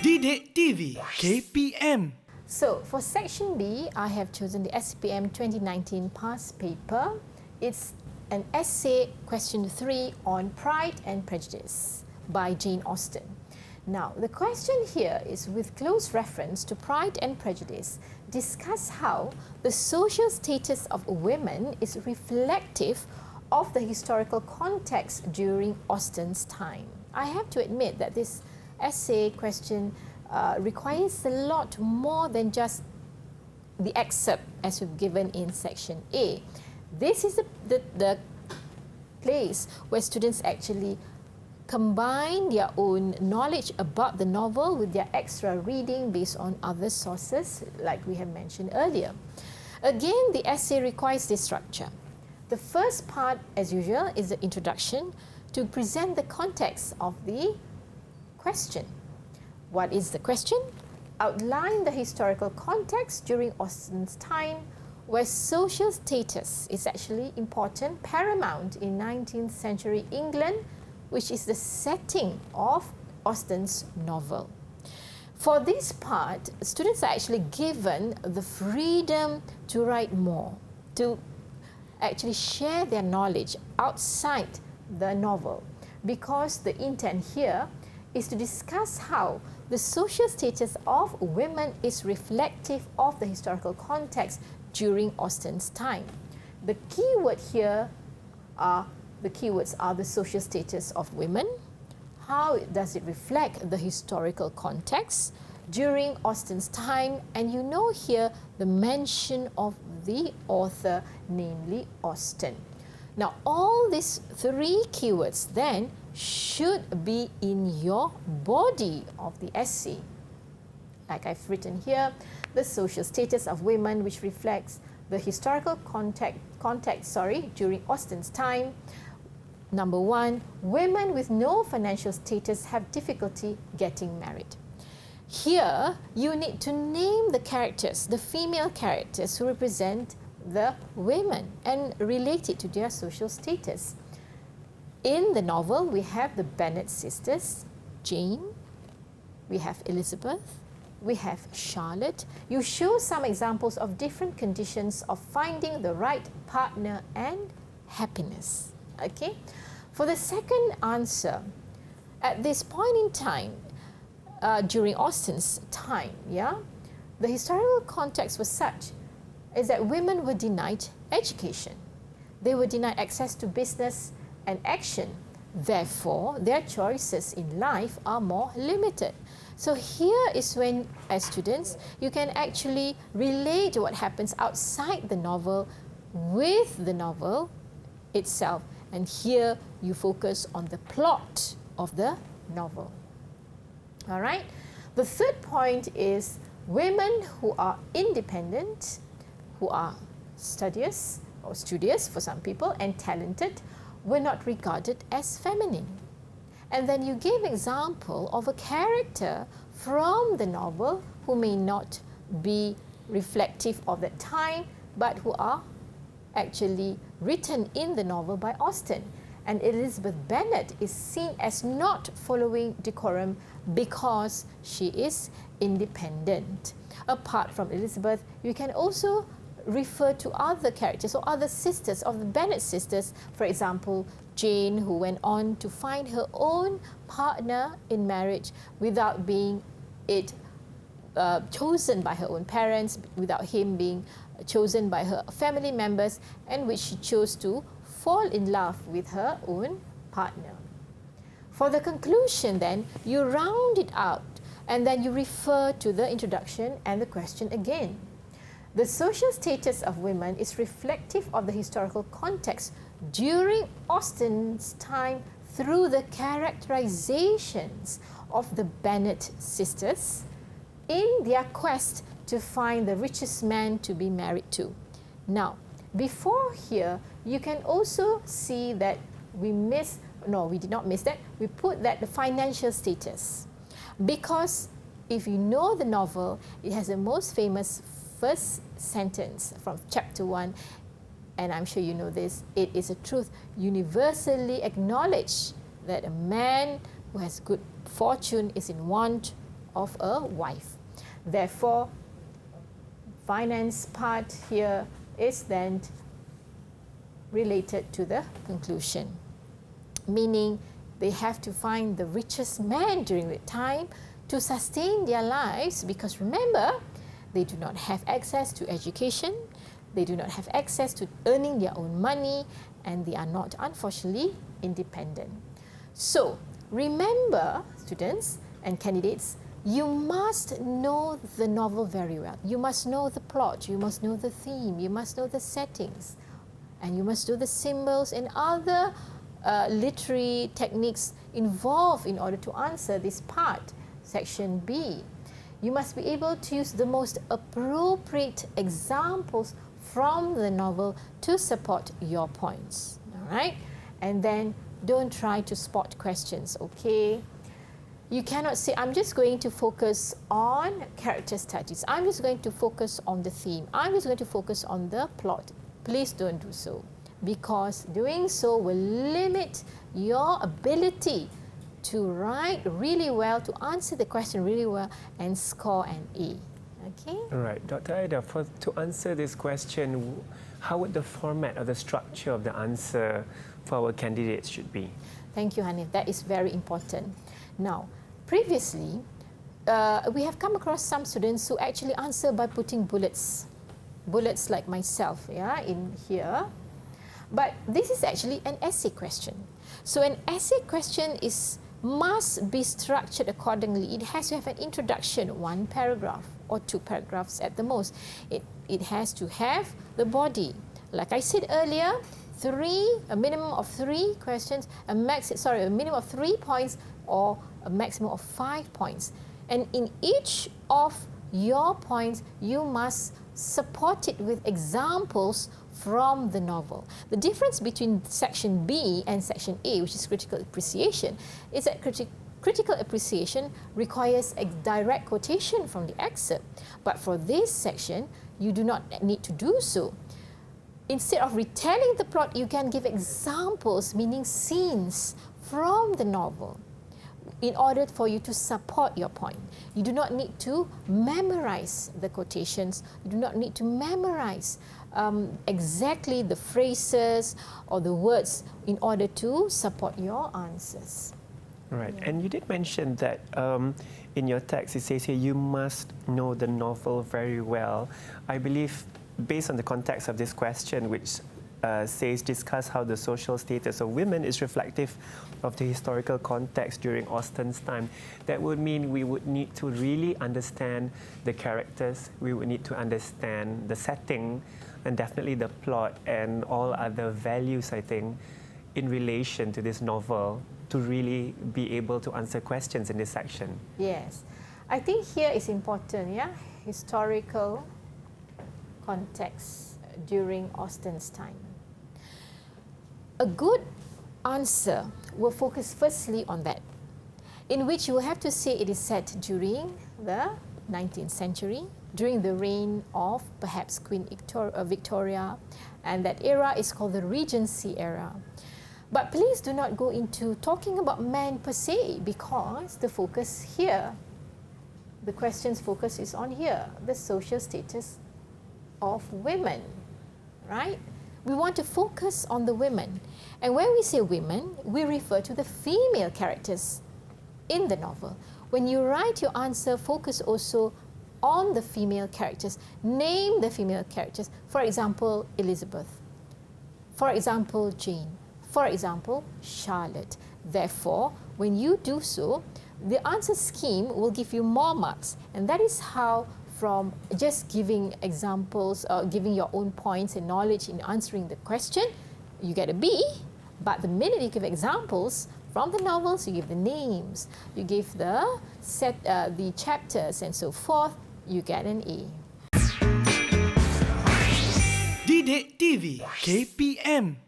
Didik TV KPM. So for section B, I have chosen the STPM 2019 past paper. It's an essay question 3 on Pride and Prejudice by Jane Austen. Now, the question here is, with close reference to Pride and Prejudice, discuss how the social status of women is reflective of the historical context during Austen's time. I have to admit that this essay question requires a lot more than just the excerpt as we've given in section A. This is the place where students actually combine their own knowledge about the novel with their extra reading based on other sources, like we have mentioned earlier. Again, the essay requires this structure. The first part, as usual, is the introduction to present the context of the question. What is the question? Outline the historical context during Austen's time, where social status is actually important, paramount in 19th century England, which is the setting of Austen's novel. For this part, students are actually given the freedom to write more, to actually share their knowledge outside the novel, because the intent here is to discuss how the social status of women is reflective of the historical context during Austen's time. The keyword here are the keywords are the social status of women, how does it reflect the historical context during Austen's time, and you know here the mention of the author, namely Austen. Now, all these three keywords then should be in your body of the essay. Like I've written here, the social status of women, which reflects the historical context during Austen's time. Number 1, women with no financial status have difficulty getting married. Here, you need to name the characters, the female characters who represent the women and relate it to their social status. In the novel, we have the Bennet sisters, Jane, we have Elizabeth, we have Charlotte. You show some examples of different conditions of finding the right partner and happiness. Okay? For the second answer, at this point in time, during Austen's time, the historical context was such is that women were denied education. They were denied access to business and action. Therefore, their choices in life are more limited. So here is when, as students, you can actually relate what happens outside the novel with the novel itself. And here you focus on the plot of the novel. All right. The third point is women who are independent, who are studious or studious for some people, and talented, were not regarded as feminine. And then you give example of a character from the novel who may not be reflective of that time, but who are actually written in the novel by Austen. And Elizabeth Bennet is seen as not following decorum because she is independent. Apart from Elizabeth, you can also refer to other characters or other sisters of the Bennet sisters. For example, Jane, who went on to find her own partner in marriage without being chosen by her own parents, without him being chosen by her family members, and which she chose to fall in love with her own partner. For the conclusion then, you round it out and then you refer to the introduction and the question again. The social status of women is reflective of the historical context during Austen's time through the characterizations of the Bennet sisters in their quest to find the richest man to be married to. Now, before here, you can also see that we did not miss that. We put that the financial status. Because if you know the novel, it has the most famous first sentence from chapter 1, and I'm sure you know this, it is a truth universally acknowledged that a man who has good fortune is in want of a wife. Therefore, finance part here is then related to the conclusion, meaning they have to find the richest man during the time to sustain their lives, because remember, they do not have access to education, they do not have access to earning their own money, and they are not, unfortunately, independent. So, remember, students and candidates, you must know the novel very well. You must know the plot, you must know the theme, you must know the settings, and you must know the symbols and other literary techniques involved in order to answer this part, section B. You must be able to use the most appropriate examples from the novel to support your points, all right? And then don't try to spot questions, okay? You cannot say, I'm just going to focus on character studies. I'm just going to focus on the theme. I'm just going to focus on the plot. Please don't do so, because doing so will limit your ability to write really well, to answer the question really well, and score an A. Okay? All right, Dr. Aida, to answer this question, how would the format or the structure of the answer for our candidates should be? Thank you, Hanif. That is very important. Now, previously, we have come across some students who actually answer by putting bullets like myself, yeah, in here. But this is actually an essay question. So an essay question must be structured accordingly. It has to have an introduction, 1 paragraph or 2 paragraphs at the most. It has to have the body. Like I said earlier, a minimum of 3 questions, a minimum of 3 points or a maximum of 5 points. And in each of your points, you must support it with examples from the novel. The difference between section B and section A, which is critical appreciation, is that critical appreciation requires a direct quotation from the excerpt. But for this section, you do not need to do so. Instead of retelling the plot, you can give examples, meaning scenes from the novel, in order for you to support your point. You do not need to memorize the quotations. You do not need to memorize exactly the phrases or the words in order to support your answers. Right, and you did mention that in your text, it says here, you must know the novel very well. I believe, based on the context of this question, which says, discuss how the social status of women is reflective of the historical context during Austen's time. That would mean we would need to really understand the characters, we would need to understand the setting, and definitely the plot and all other values, I think, in relation to this novel to really be able to answer questions in this section. Yes. I think here is important, yeah? Historical context during Austen's time. A good answer will focus firstly on that, in which you will have to say it is set during the 19th century, during the reign of perhaps Queen Victoria, and that era is called the Regency era. But please do not go into talking about men per se, because the focus here, the question's focus is on here, the social status of women, right? We want to focus on the women. And when we say women, we refer to the female characters in the novel. When you write your answer, focus also on the female characters. Name the female characters. For example, Elizabeth. For example, Jane. For example, Charlotte. Therefore, when you do so, the answer scheme will give you more marks. And that is how, from just giving examples, giving your own points and knowledge in answering the question, you get a B. But the minute you give examples from the novels, you give the names, you give the chapters and so forth, you get an A. Didik TV KPM